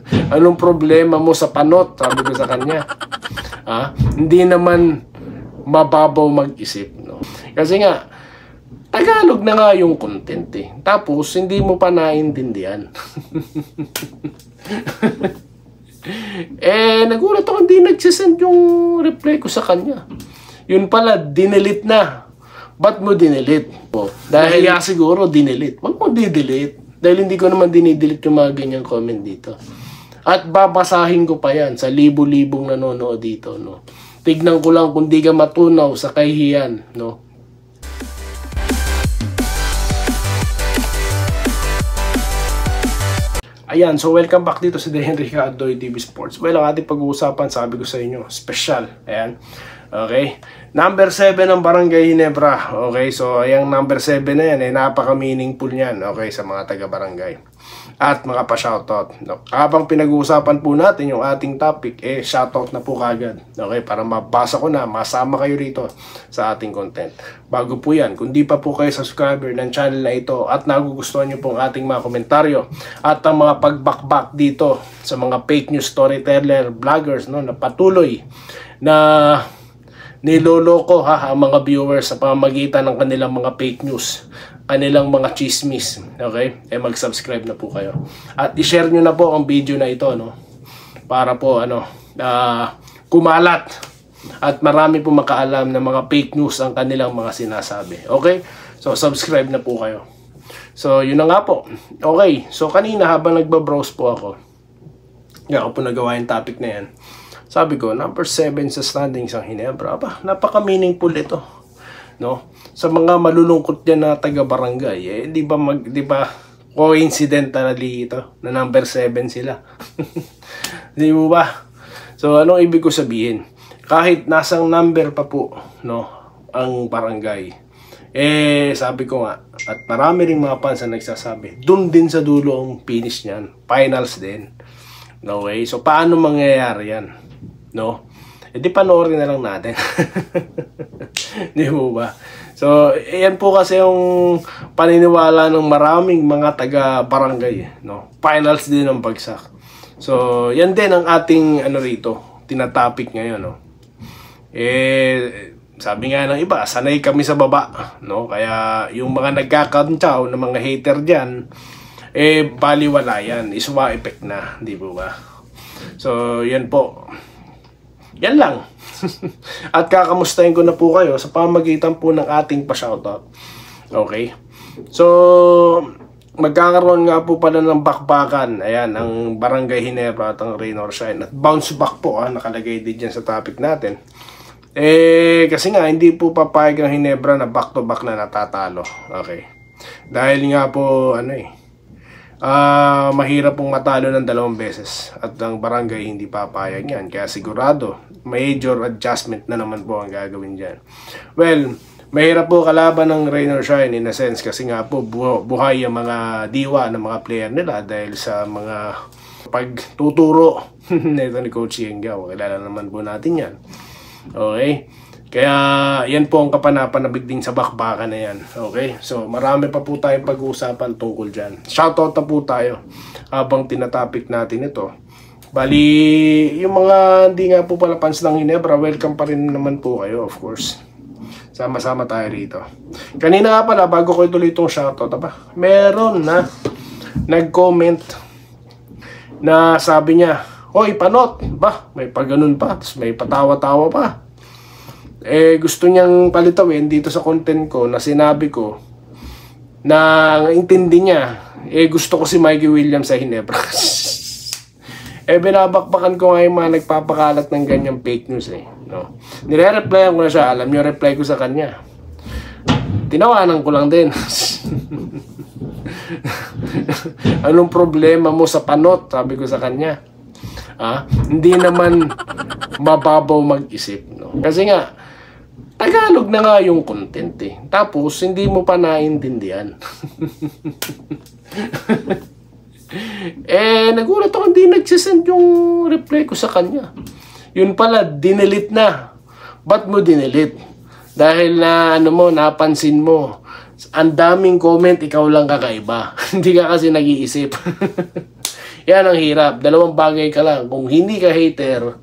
Anong problema mo sa panot? Sabi ko sa kanya. Hindi naman mababaw mag-isip, no? Kasi nga, Tagalog na nga yung content eh. Tapos, hindi mo pa naintindihan. Nagulat ako, hindi nagsisend yung reply ko sa kanya. Yun pala, dinelete na. Ba't mo dinelete? Dahil siguro dinelete. Huwag mo di-delete. Dahil hindi ko naman dinidelete yung mga ganyang comment dito. At babasahin ko pa yan sa libo-libong nanonood dito, no? Tignan ko lang kung di ka matunaw sa kahihiyan, no? Ayan, so welcome back dito sa The Henry Adoy TV Sports. Well, ang ating pag-uusapan, sabi ko sa inyo, special. Ayan, okay. Number 7 ng Barangay Ginebra. Okay, so ayang number 7 na yan, napaka-meaningful niyan, okay, sa mga taga-barangay. At mga pa-shoutout. No? Habang pinag-uusapan po natin yung ating topic, shoutout na po kagad. Okay, para mabasa ko na, masama kayo rito sa ating content. Bago po yan, kung di pa po kayo subscriber ng channel na ito at nagugustuhan nyo pong ating mga komentaryo at ang mga pagbakbak dito sa mga fake news storyteller, vloggers, no, na patuloy na niloloko ang mga viewers sa pamamagitan ng kanilang mga fake news, kanilang mga chismis, okay? Mag-subscribe na po kayo. At i-share nyo na po ang video na ito, no? Para po, kumalat. At marami po makaalam na mga fake news ang kanilang mga sinasabi. Okay? So, subscribe na po kayo. So, yun na nga po. Okay. So, kanina habang nagbabrowse po ako, ako po nagawa yung topic na yan. Sabi ko, number 7 sa standings ang Ginebra. Napaka-meaningful ito. No? Sa mga malulungkot yan na taga-barangay, di ba coincidentally ito na number 7 sila? Di mo ba? So, anong ibig ko sabihin? Kahit nasang number pa po, no, ang barangay, sabi ko nga, at marami ring mga fans na nagsasabi, dun din sa dulo ang finish niyan, finals din. No way. So, paano mangyayari yan? No? Di panoorin na lang natin. Di mo ba? So, yan po kasi yung paniniwala ng maraming mga taga-barangay, no? Finals din ang bagsak. So, yan din ang ating rito, tinatopic ngayon, no? Sabi nga ng iba, sanay kami sa baba, no? Kaya yung mga nagkakantsaw na mga hater diyan, baliwala yan, iswa effect na, di ba? So, yan po. Yan lang. At kakamustahin ko na po kayo sa pamagitan po ng ating pa-shoutout. Okay? So, magkakaroon nga po pala ng bakbakan. Ayan, ang Barangay Ginebra at ang Rain or Shine. At bounce back po, nakalagay din dyan sa topic natin. Kasi nga, hindi po papayag ng Ginebra na back-to-back na natatalo. Okay? Dahil nga po, mahirap pong matalo ng 2 beses at ang barangay hindi papayag yan, kaya sigurado major adjustment na naman po ang gagawin dyan. Well, mahirap po kalaban ng Rain or Shine in a sense kasi nga po buhay ang mga diwa ng mga player nila dahil sa mga pagtuturo nito ni Coach Yengaw. Kilala naman po natin yan. Okay? Kaya yan po ang kapanapanabig din sa bakbakan na yan. Okay? So marami pa po tayong pag-uusapan tungkol dyan. Shoutout na po tayo habang tinatopic natin ito. Bali, yung mga hindi nga po pala fans ng Ginebra, welcome pa rin naman po kayo, of course. Sama-sama tayo rito. Kanina nga pala, bago ko ituloy itong shoutout, meron na nag-comment na sabi niya, hoy, panot! Ba, may pag-ganun pa, tapos may patawa-tawa pa. Gusto niyang palitawin dito sa content ko na sinabi ko na ang intindi niya, gusto ko si Mikey Williams sa Ginebra. Binabakbakan ko nga yung mga nagpapakalat ng ganyang fake news no? Nire-replyan ko na siya, alam niyo reply ko sa kanya. Tinawanan ko lang din. Anong problema mo sa panot? Sabi ko sa kanya. Hindi naman mababaw mag-isip, no? Kasi nga, Tagalog na nga yung content Tapos, hindi mo pa naintindihan. Nagulat ako, hindi nagsisend yung reply ko sa kanya. Yun pala, dinelete na. Ba't mo dinelete? Dahil na, napansin mo, ang daming comment, ikaw lang kakaiba. Hindi ka kasi nag-iisip. Yan ang hirap. Dalawang bagay ka lang. Kung hindi ka hater,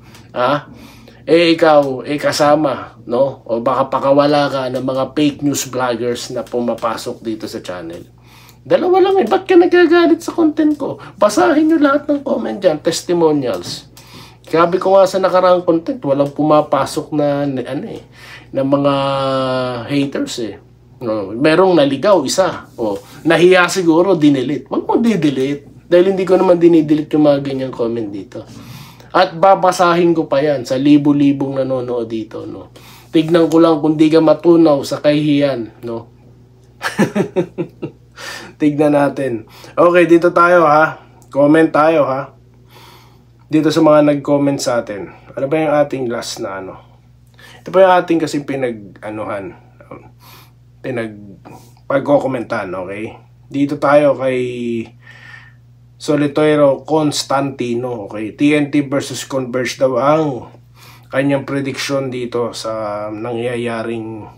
ikaw, kasama, no? O baka pakawala ka ng mga fake news vloggers na pumapasok dito sa channel. Dalawa lang eh. Ba't ka nagagalit sa content ko? Basahin nyo lahat ng comment dyan. Testimonials. Sabi ko nga sa nakaraang content, walang pumapasok na mga haters eh. No, merong naligaw, isa. O, nahiya siguro, dinilit. Huwag mo di-delete. Dahil hindi ko naman dinidelete yung mga ganyang comment dito. At babasahin ko pa yan sa libo-libong nanonood dito. No? Tignan ko lang kung di ka matunaw sa kahihiyan. No? Tignan natin. Okay, dito tayo ha. Comment tayo ha. Dito sa mga nag-comment sa atin. Ano ba yung ating last na ano? Ito pa yung ating kasi pagkokomentan, okay? Dito tayo kay Solitero Constantino, okay? TNT versus Converge daw ang kanyang prediction dito sa nangyayaring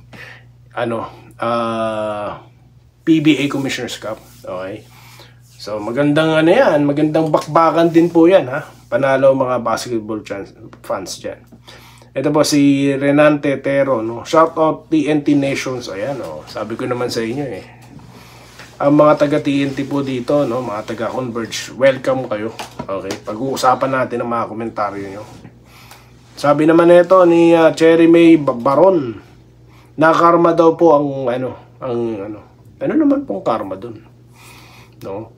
PBA Commissioner's Cup, okay? So magandang magandang bakbakan din po yan ha. Panalo mga basketball fans dyan. Ito po si Renante Tero, no? Shout out TNT Nations. Ayan, oh. Sabi ko naman sa inyo eh. Ang mga taga TNT po dito, no? Mga taga Converge, welcome kayo. Okay, pag-uusapan natin ang mga komentaryo nyo. Sabi naman ito ni Cherry May Baron, na karma daw po ang ano naman pong karma dun, no?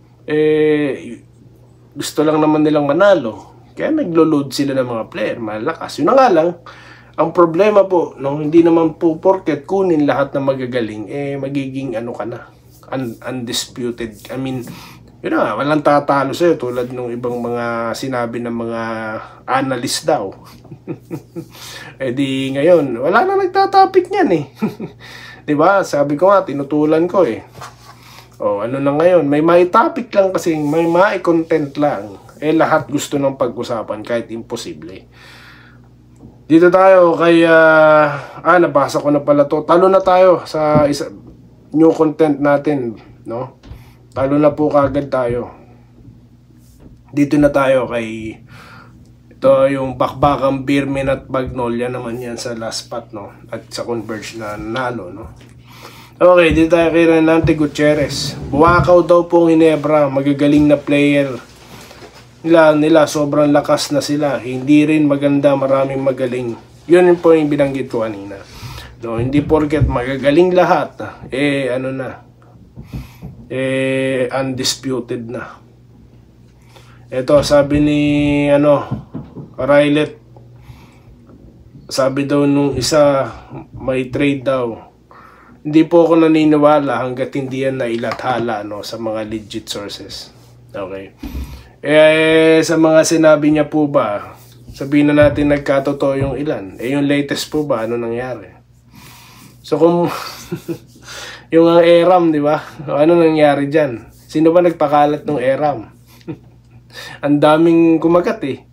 Gusto lang naman nilang manalo. Kaya naglo-load sila ng mga player, malakas. Yun na nga lang, ang problema po, hindi naman po porket kunin lahat ng magagaling, magiging undisputed. I mean, yun na, walang tatalo sa'yo tulad ng ibang mga sinabi ng mga analyst daw. Di ngayon, wala na nagtatapik niyan eh. Diba? Sabi ko nga, tinutulan ko eh. Ano na ngayon, may topic lang kasi, may content lang. Lahat gusto ng pag-usapan kahit imposible. Dito tayo kay nabasa ko na pala to. Talo na tayo sa new content natin, no? Talo na po kagad tayo. Dito na tayo kay ito yung bakbakang Birmin at Magnolia naman yan sa last spot, no? At sa Converge na nalo, no? Okay, dito tayo kay Renante Gutierrez. Buwakaw daw pong Ginebra, magagaling na player. Nila sobrang lakas na sila. Hindi rin maganda, maraming magaling. Yun po yung binanggit ko kanina. No, hindi porket magagaling lahat, undisputed na. Ito, sabi ni Rylet, sabi daw nung isa, may trade daw. Hindi po ako naniniwala hanggat hindi yan nailathala sa mga legit sources. Okay. Sa mga sinabi niya po ba, sabihin na natin nagkatotoo yung ilan. Yung latest po ba, ano nangyari? So kung yung ERAM, di ba? Ano nangyari dyan? Sino ba nagpakalat ng ERAM? Ang daming kumagat eh.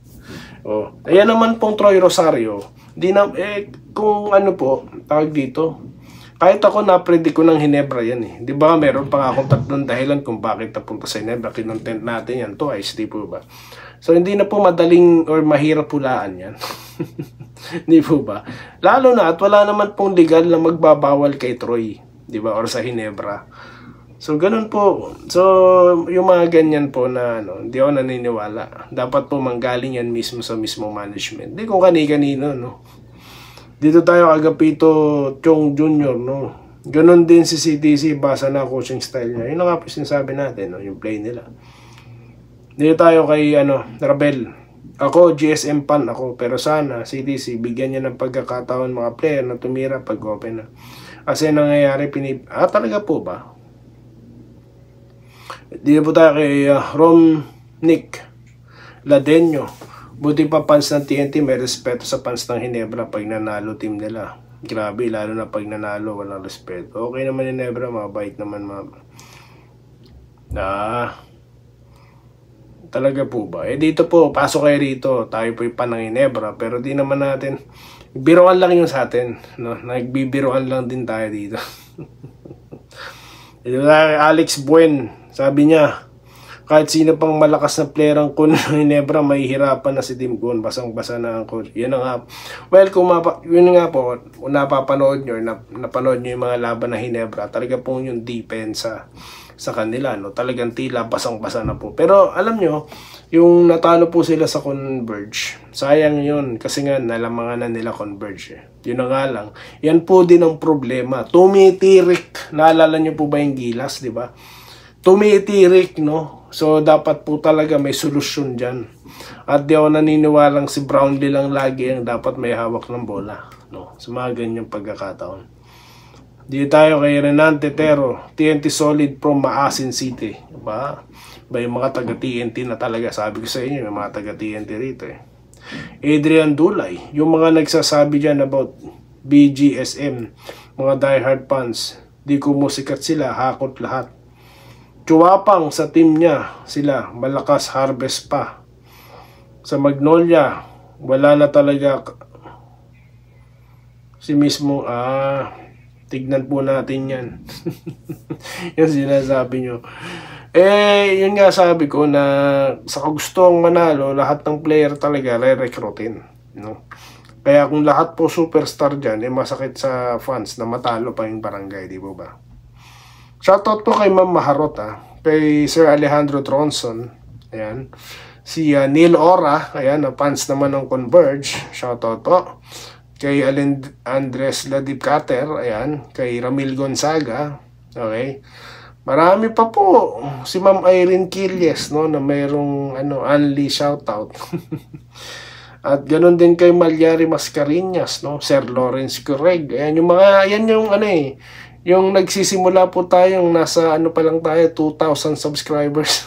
Ayan naman pong Troy Rosario. Kung tawag dito, kahit ako na-predict ko ng Ginebra yan eh. Di ba meron pa nga akong tatlong dahilan kung bakit napunta sa Ginebra. Kinontent natin yan twice, di po ba? So hindi na po madaling or mahirap hulaan yan. Di po ba? Lalo na at wala naman pong legal na magbabawal kay Troy, di ba? Or sa Ginebra. So ganun po. So yung mga ganyan po na hindi ako naniniwala. Dapat po manggaling yan mismo sa mismo management. Di kung kani-kanino, no? Dito tayo Agapito Chong Jr., no? Ganon din si CTC, basa na coaching style niya. Yun na nga po sinasabi natin, no? Yung play nila. Dito tayo kay Rabel. Ako, GSM fan ako, pero sana CTC bigyan niya ng pagkakataon mga player na tumira pag open na. Kasi nangyayari talaga po ba? Dito po tayo kay Rom Nick Ladenyo. Buti pa fans ng TNT may respeto sa fans ng Ginebra pag nanalo team nila. Grabe, lalo na pag nanalo walang respeto. Okay naman Ginebra, mabait naman talaga po ba? Dito po, pasok kayo rito. Tayo po yung panang Ginebra, pero di naman natin, biruan lang yun sa atin, no? Nagbibiruan lang din tayo dito. Ito na Alex Buen, sabi niya, Kahit sino pang malakas na player ang Kun Ginebra, mahihirapan na si Team Kun. Basang-basa na ang Kun. Yun na nga. Well, kung yun nga po, kung napapanood nyo, napanood nyo yung mga laban na Ginebra, talaga po yung depensa sa kanila, no? Talagang tila basang-basa na po. Pero alam nyo, yung natalo po sila sa Converge, sayang yun kasi nga nalamangan na nila Converge. Yun na nga lang. Yan po din ang problema. Tumitirik. Naalala nyo po ba yung Gilas, di ba? Tumitirik, no? So, dapat po talaga may solusyon dyan. At di ako naniniwalang si Brownlee lang lagi ang dapat may hawak ng bola, no? Sa mga ganyang pagkakataon. Dito tayo kay Renan Tetero, TNT Solid from Maasin City. Diba? Ba yung mga taga-TNT na talaga, sabi ko sa inyo, yung mga taga-TNT rito eh. Adrian Dulay, yung mga nagsasabi dyan about BGSM, mga diehard fans, di kumusikat sila, hakot lahat. Chuwapang sa team niya, sila, malakas harvest pa. Sa Magnolia, wala na talaga si mismo, tignan po natin yan. Yung sinasabi nyo. Yun nga sabi ko na sa kagustong manalo, lahat ng player talaga re-recruitin, no? Kaya kung lahat po superstar dyan, masakit sa fans na matalo pa yung barangay, di ba? Shoutout po kay Ma'am Maharot, kay Sir Alejandro Tronson, ayan. Si Neil Ora, ayan, fans naman ng Converge, shoutout po. Kay Andres Ladipcater, ayan. Kay Ramil Gonzaga, okay. Marami pa po. Si Ma'am Irene Quilles, no, na mayroong only shoutout. At ganoon din kay Malyari Mascarinas, no, Sir Lawrence Correg. Ayan yung mga, ayan yung yung nagsisimula po tayong nasa pa lang tayo, 2,000 subscribers.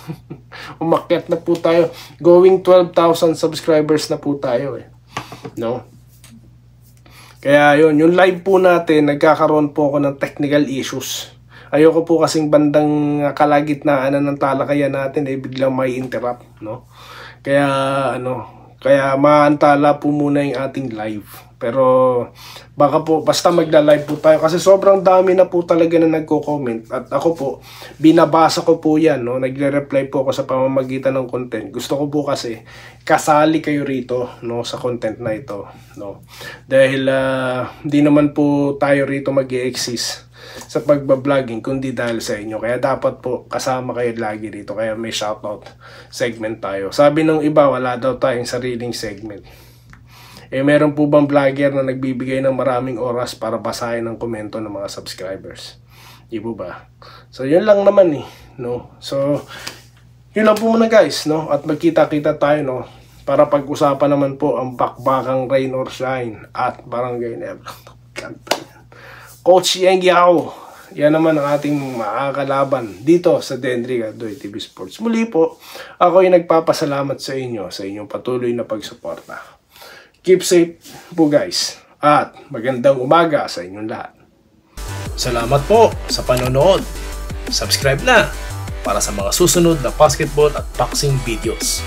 Umakyat na po tayo. Going 12,000 subscribers na po tayo, no? Kaya yun, yung live po natin, nagkakaroon po ako ng technical issues. Ayoko po kasing bandang kalagitnaan ng talakayan natin, biglang may interrupt, no? Kaya, kaya maantala po muna yung ating live. Pero baka po basta magla-live po tayo kasi sobrang dami na po talaga na nagko-comment at ako po binabasa ko po yan, no? Nagre-reply po ako sa pamamagitan ng content. Gusto ko po kasi kasali kayo rito, no, sa content na ito, no? Dahil di naman po tayo rito mag-e-exist sa pagba-vlogging kundi dahil sa inyo. Kaya dapat po kasama kayo lagi dito. Kaya may shoutout segment tayo. Sabi ng iba wala daw tayong sariling segment. Meron po bang vlogger na nagbibigay ng maraming oras para basahin ang komento ng mga subscribers? Di po ba? So, yun lang naman no? So, yun lang po muna guys, no? At magkita-kita tayo, no? Para pag-usapan naman po ang bakbakang rain or shine at Barangay Ginebra. Coach Yengiao, yan naman ang ating makakalaban dito sa Dendry Gadoy TV Sports. Muli po, ako ay nagpapasalamat sa inyo sa inyong patuloy na pagsuporta. Keep safe po guys at magandang umaga sa inyong lahat. Salamat po sa panonood. Subscribe na para sa mga susunod na basketball at boxing videos.